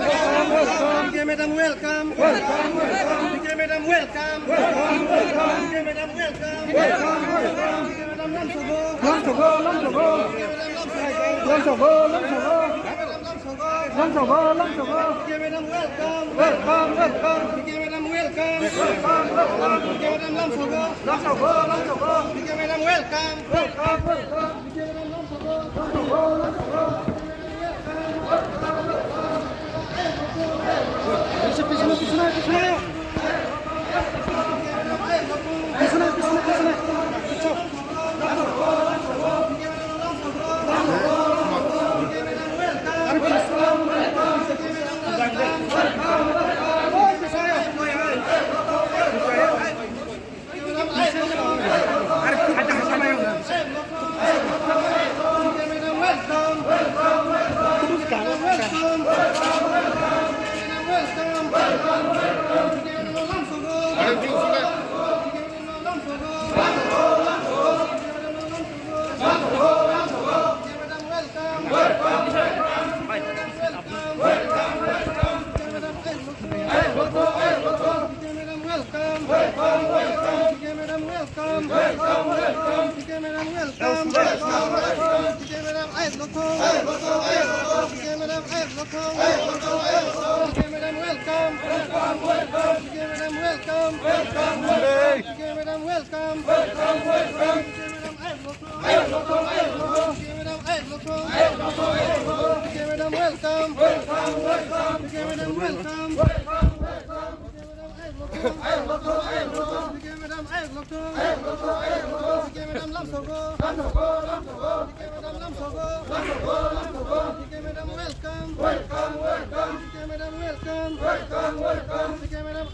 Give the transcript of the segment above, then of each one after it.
DK madam welcome. DK madam welcome. DK madam welcome. DK madam Lam Sogo. DK madam welcome. DK madam welcome. DK madam Lam Sogo. DK madam welcome. DK madam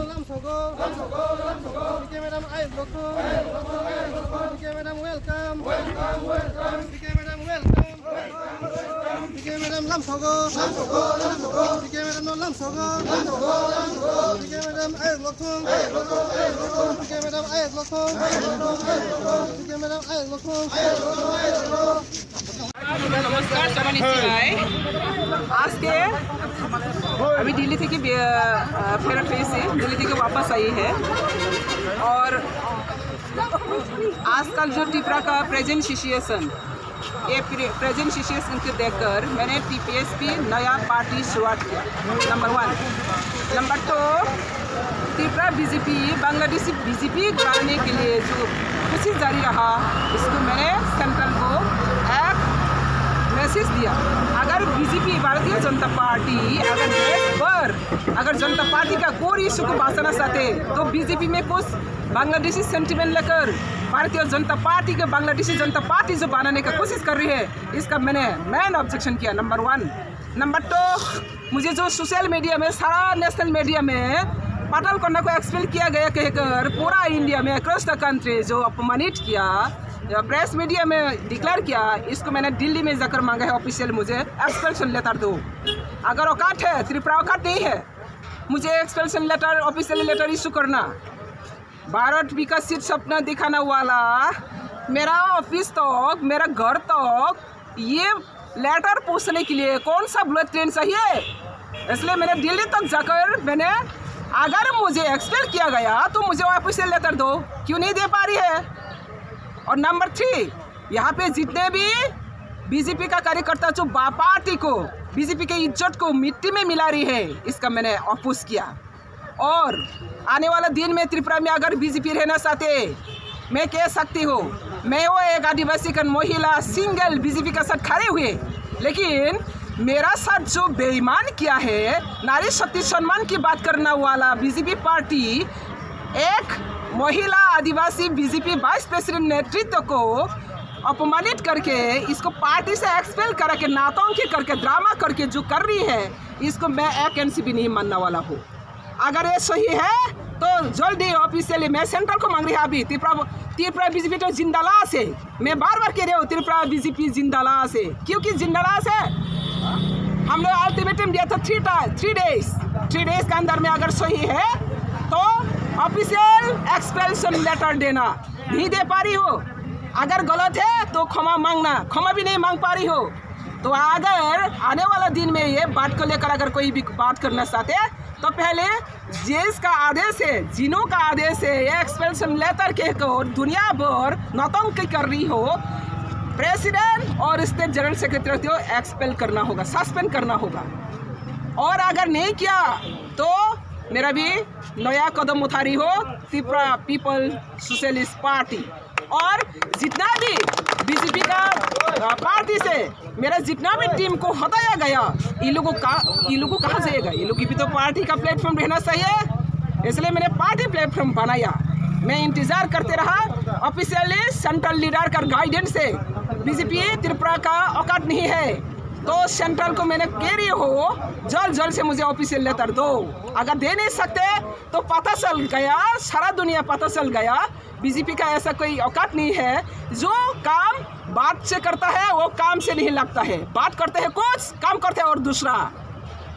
Lam Sogo. नमस्कार समान आज के अभी दिल्ली থেকে ফেরত হয়েছি दिल्ली থেকে वापस आई है और आजकल जो टिपरा का प्रेजेंट सिचुएशन ये प्रेजेंट सिचुएशन को देखकर मैंने टीपीएसपी नया पार्टी शुरुआत किया number 1 number 2 Tripura BJP Bangladeshi BJP बनाने के लिए जो कोशिश जारी रहा इसको मैंने सेंट्रल को एक मैसेज दिया अगर बीजेपी भारतीय जनता पार्टी अगर देश पर अगर जनता पार्टी का कोई इशू को बांटना चाहते तो बीजेपी में कुछ बांग्लादेशी सेंटिमेंट लेकर भारतीय जनता पार्टी के बांग्लादेशी जनता पार्टी जो बनाने का कोशिश कर रही है इसका मैंने मेन ऑब्जेक्शन किया नंबर 1 नंबर 2 मुझे जो सोशल मीडिया में सारा नेशनल मीडिया में पाटल कोंडा को एक्सपेल किया गया कहकर पूरा इंडिया में अक्रॉस द कंट्री जो अपमानित किया प्रेस मीडिया में डिक्लेयर किया इसको मैंने दिल्ली में जाकर मांगा है ऑफिशियल मुझे एक्सपेल्शन लेटर दो अगर औकात है त्रिपुरा औकात नहीं है मुझे एक्सपेल्शन लेटर ऑफिशियल लेटर इशू करना भारत विकसित सपना दिखाने वाला मेरा ऑफिस तक मेरा घर तक ये लेटर पूछने के लिए कौन सा बुलेट ट्रेन चाहिए इसलिए मैंने दिल्ली तक जाकर मैंने अगर मुझे एक्सपेल किया गया तो मुझे ऑफिशियल लेटर दो क्यों नहीं दे पा रही है और नंबर 3 यहाँ पे जितने भी बीजेपी का कार्यकर्ता जो पार्टी को बीजेपी के इज्जत को मिट्टी में मिला रही है इसका मैंने अपोज किया और आने वाला दिन में त्रिपुरा में अगर बीजेपी रहना चाहते मैं कह सकती हूँ मैं वो एक आदिवासी का महिला सिंगल बीजेपी के साथ खड़े हुए लेकिन मेरा साथ जो बेईमान किया है नारी शक्ति सम्मान की बात करने वाला बीजेपी पार्टी एक महिला आदिवासी बीजेपी वाइस प्रेसिडेंट नेतृत्व को अपमानित करके इसको पार्टी से एक्सपेल करके नाटंकी करके ड्रामा करके जो कर रही है इसको मैं एक इंच भी नहीं मानने वाला हूँ अगर ये सही है तो जल्दी ऑफिशियली मैं सेंट्रल को मांग रही है अभी त्रिपुरा बीजेपी तो जिंदालाश है मैं बार बार कह रही हूँ त्रिपुरा बीजेपी जिंदालाश है क्योंकि जिंदालाश है हमने अल्टीमेटम दिया था 3 डेज के अंदर में अगर सही है तो ऑफिशियल एक्सपेल्शन लेटर देना नहीं दे पा रही हो अगर गलत है तो क्षमा मांगना, क्षमा भी नहीं मांग पा रही हो तो अगर आने वाला दिन में ये बात को लेकर अगर कोई भी बात करना चाहते हैं तो पहले जिसका आदेश है, जिनों का आदेश है, ये एक्सपेल्शन लेटर के को दुनिया भर नौटंकी कर रही हो, प्रेसिडेंट और स्टेट जनरल सेक्रेटरी को एक्सपेल करना होगा, सस्पेंड करना होगा। और अगर नहीं किया तो मेरा भी नया कदम उठा रही हो त्रिपुरा पीपल सोशलिस्ट पार्टी। और जितना भी बीजेपी का पार्टी से मेरा जितना भी टीम को हटाया गया, ये लोगों कहाँ जाएगा? ये लोग भी तो पार्टी का प्लेटफॉर्म रहना चाहिए, इसलिए मैंने पार्टी प्लेटफॉर्म बनाया। मैं इंतजार करते रहा ऑफिशियली सेंट्रल लीडर का गाइडेंस से। बीजेपी त्रिपुरा का औकात नहीं है तो सेंट्रल को मैंने कह रही हो जल्द से मुझे ऑफिशियल लेटर दो। अगर दे नहीं सकते तो पता चल गया, सारा दुनिया पता चल गया बीजेपी का ऐसा कोई औकात नहीं है। जो काम बात से करता है वो काम से नहीं लगता है, बात करते हैं कुछ, काम करते हैं और दूसरा।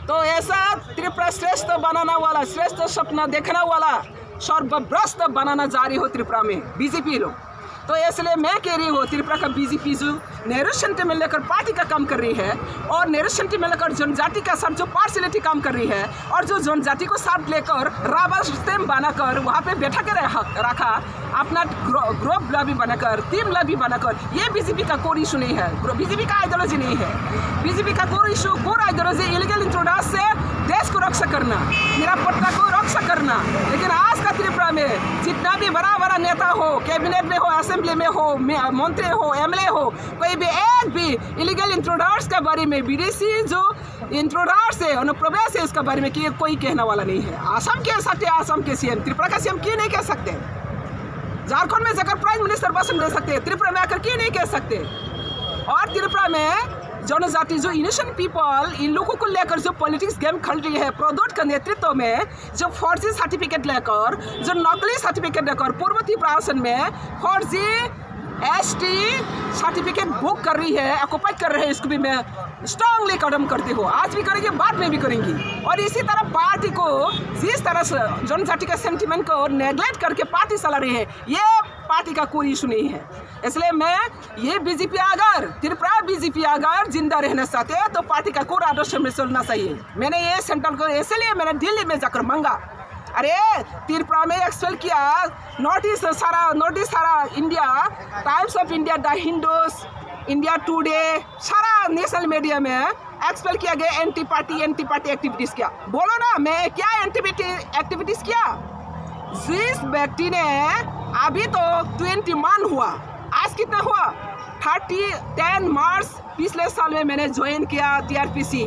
तो ऐसा त्रिपुरा श्रेष्ठ बनाना वाला, श्रेष्ठ सपना देखने वाला सर्वभ्रष्ट बनाना जा रही हो त्रिपुरा में बीजेपी लोग। तो इसलिए मैं कह रही हूँ त्रिपुरा का बीजेपी जो नेहरू सेंटिमेंट लेकर पार्टी का काम कर रही है और नेहरू सेंटिमेंट लेकर जनजाति का साथ जो पार्शलिटी काम कर रही है और जो जनजाति को साथ लेकर राबर सिस्टम बनाकर वहाँ पे बैठा के रखा, अपना ग्रुप लॉबी बनाकर, टीम लॉबी बनाकर, ये बीजेपी का कोर इशू नहीं है, बीजेपी का आइडियोलॉजी नहीं है। बीजेपी का core issue, core ideology illegal introduction से देश को रक्षा करना, निरापत्ता को रक्षा करना। लेकिन आज का त्रिपुरा में जितना भी बड़ा बड़ा नेता हो, कैबिनेट में हो, असेंबली में हो, मंत्री हो, एमएलए हो, कोई भी एक भी इलीगल इंट्रोडक्शन के बारे में, विदेशी जो इंट्रोडक्शन है, अनुप्रवेश है, इसके बारे में कोई कहने वाला नहीं है। असम कह सकते, असम के सीएम, त्रिपुरा का सीएम क्यों नहीं कह सकते? झारखंड में जाकर प्राइम मिनिस्टर भाषण दे सकते, त्रिपुरा में आकर क्यों नहीं कह सकते? और त्रिपुरा में जनजाति जो इनोसेंट पीपल, इन लोगों को लेकर जो पॉलिटिक्स गेम खेल रही है प्रदोट का नेतृत्व में, जो फर्जी सर्टिफिकेट लेकर, जो नकली सर्टिफिकेट लेकर पूर्व त्रिपुरा में फर्जी एसटी सर्टिफिकेट बुक कर रही है, ऑक्युपाई कर रहे हैं, इसको भी मैं स्ट्रांगली कदम करती हूँ। आज भी करेंगे, बाद में भी करेंगी। और इसी तरह पार्टी को जिस तरह से जनजाति के सेंटिमेंट को नेग्लेक्ट करके पार्टी चला रही है, ये पार्टी का कोई इशू नहीं है। इसलिए मैं ये बीजेपी अगर त्रिपुरा बीजेपी अगर जिंदा रहना चाहते हैं तो पार्टी का कोर आदर्श में चलना चाहिए। मैंने ये सेंट्रल को इसलिए मैंने दिल्ली में जाकर मांगा, अरे त्रिपुरा में एक्सपेल किया, नोटिस सारा India, times of India, the Hindus, India today, सारा नेशनल मीडिया में एक्सपेल किया गया, एंटी पार्टी एक्टिविटीज किया। बोलो ना, मैं क्या एंटी एक्टिविटीज किया? जिस व्यक्ति ने अभी तो 21 हुआ, आज कितना हुआ? 10 मार्च पिछले साल में मैंने ज्वाइन किया टीआरपीसी,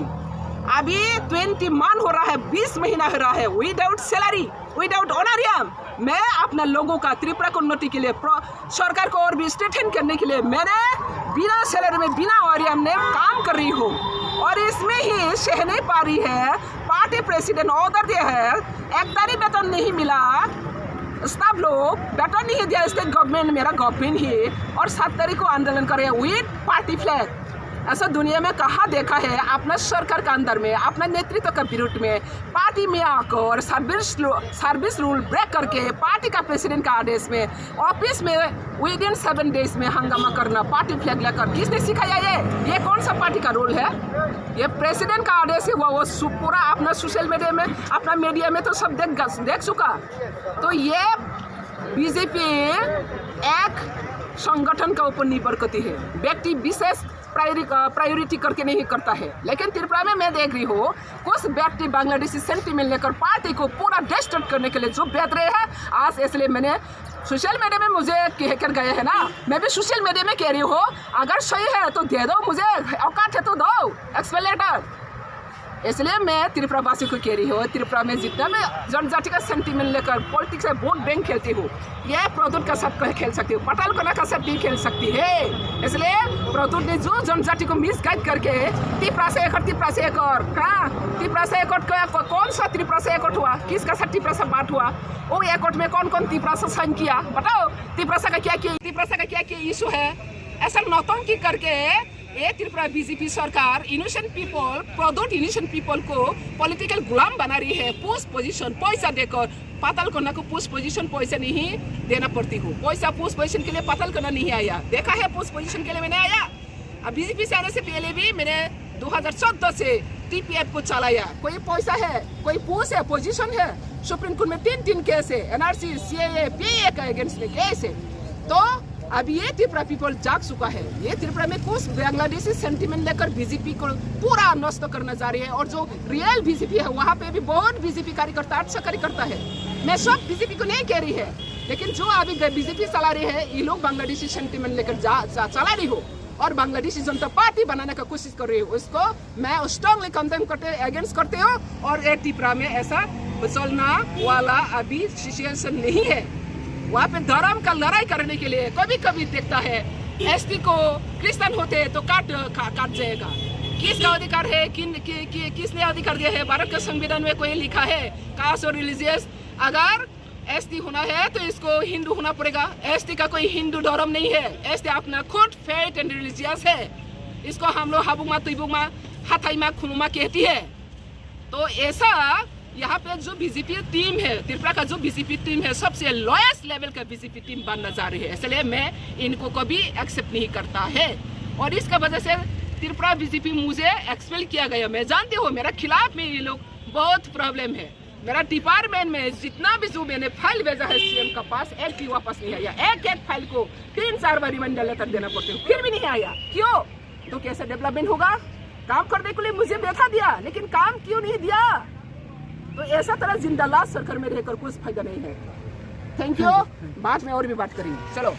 अभी 21 हो रहा है, 20 महीना हो रहा है, विदाउट सैलरी, विदाउट ऑनरियम। मैं अपना लोगों का त्रिपुरा को उन्नति के लिए, सरकार को और भी स्ट्रेंथन करने के लिए मैंने बिना सैलरी में, बिना ऑनरियम में काम कर रही हूँ। और इसमें ही सह नहीं पा रही है, पार्टी प्रेसिडेंट ऑर्डर दिया है, 1 तारीख वेतन नहीं मिला, स्टाफ लोग वेतन नहीं दिया, स्टेट गवर्नमेंट, मेरा गवर्नमेंट ही, और 7 तारीख को आंदोलन करे विद पार्टी फ्लैग। ऐसा दुनिया में कहाँ देखा है? अपना सरकार के अंदर में, अपना नेतृत्व के विरुद्ध में पार्टी में आकर सर्विस रूल ब्रेक करके पार्टी का प्रेसिडेंट का आदेश में ऑफिस में विदिन 7 डेज में हंगामा करना, पार्टी फ्लैग लेकर, किसने सिखाया ये कौन सा पार्टी का रूल है? ये प्रेसिडेंट का आदेश हुआ, वो पूरा अपना सोशल मीडिया में, अपना मीडिया में तो सब देख चुका। तो ये बीजेपी एक संगठन का ऊपर निर्भर करती है, व्यक्ति विशेष प्रायोरिटी करके नहीं करता है। लेकिन त्रिपुरा में मैं देख रही हूँ कुछ व्यक्ति बांग्लादेशी सेंटिमेंट लेकर पार्टी को पूरा डिस्ट्रैक्ट करने के लिए जो बैठ रहे हैं आज। इसलिए मैंने सोशल मीडिया में मुझे कह कर गए हैं ना, मैं भी सोशल मीडिया में कह रही हूँ, अगर सही है तो दे दो, मुझे औकात है तो दो एक्सपेल लेटर। इसलिए मैं त्रिपुरा वासी को कह रही हूँ, त्रिपुरा में जितना मैं जनजाति का सेंटिमेंट लेकर पॉलिटिक्स से वोट बैंक खेलती हूँ, यह प्रदूत का साथ खेल सकती हूँ, पटाल कोना का साथ नहीं खेल सकती है। इसलिए प्रदूत ने जो जनजाति को मिसगाइड करके त्रिपुरा से एक और त्रिपुरा से एक कौन सा त्रिपुरा से एक हुआ, किसका साथ त्रिपुरा से बात हुआ, वो एक में कौन त्रिपुरा से साइन किया, बताओ त्रिपुरा का क्या इशू है? ऐसा नौटंकी करके ये त्रिपुरा बीजेपी सरकार इनोसेंट पीपल, प्रदोट इनोसेंट पीपल को पॉलिटिकल गुलाम बना रही है, पोस्ट पोजीशन पैसा देकर, पाताल कन्या को पोस्ट पोजीशन पैसे नहीं देना पड़ती हो। पैसा पोस्ट पोजीशन के लिए पाताल कन्या नहीं आया, देखा है पोस्ट पोजीशन के लिए मैंने आया। अब बीजेपी से आने से पहले भी मैंने 2014 से टीपीएफ को चलाया। कोई पैसा है, कोई पोस्ट है, पोजीशन है। सुप्रीम कोर्ट में 3 केस है, एनआरसी, सीएए, पीए का अगेंस्ट में केस है। तो अब ये त्रिपुरा पीपल जाग चुका है। ये त्रिपुरा में कुछ बांग्लादेशी सेंटीमेंट लेकर बीजेपी को पूरा नष्ट करना जा रही है। और जो रियल बीजेपी है वहाँ पे भी बहुत बीजेपी कार्यकर्ता अच्छा कार्यकर्ता है। मैं सब बीजेपी को नहीं कह रही है, लेकिन जो अभी बीजेपी चला रही है ये लोग बांग्लादेशी सेंटीमेंट लेकर चला रही हो और बांग्लादेशी जनता पार्टी बनाने का कोशिश कर रही हो। उसको मैं स्ट्रांगली कंडेम करते अगेंस्ट करते हो। और ये त्रिपुरा में ऐसा चलना वाला अभी सिचुएशन नहीं है। वहाँ पे धर्म का लड़ाई करने के लिए कभी कभी देखता है एसटी को क्रिश्चियन होते तो काट जाएगा। किसका अधिकार है, किसने अधिकार दिया है? भारत के संविधान में कोई लिखा है कास्ट और रिलीजियस? अगर एसटी होना है तो इसको हिंदू होना पड़ेगा। एसटी का कोई हिंदू धर्म नहीं है। एसटी अपना खुद फेथ एंड रिलीजियस है। इसको हम लोग हाबुमा तुबुमा हाथाईमा खुनुमा कहती है। तो ऐसा यहाँ पे जो बीजेपी टीम है, त्रिपुरा का जो बीजेपी टीम है, सबसे लोएस्ट लेवल का बीजेपी टीम बनना जा रही है। इसलिए मैं इनको कभी एक्सेप्ट नहीं करता है। और इसका वजह से त्रिपुरा बीजेपी मुझे एक्सपेल किया गया। मैं जानती हूँ मेरा खिलाफ में ये लोग बहुत प्रॉब्लम है। मेरा डिपार्टमेंट में जितना भी जो मैंने फाइल भेजा है सीएम का पास, एक भी वापस नहीं आया। एक फाइल को 3-4 बार रिमाइंडर लेटर देना पड़ते हो, फिर भी नहीं आया। क्यों? तो कैसे डेवलपमेंट होगा? काम करने के लिए मुझे बैठा दिया, लेकिन काम क्यों नहीं दिया? तो ऐसा तरह जिंदालाज सरकार में रहकर कुछ फायदा नहीं है। Thank you. बाद में और भी बात करेंगे। चलो।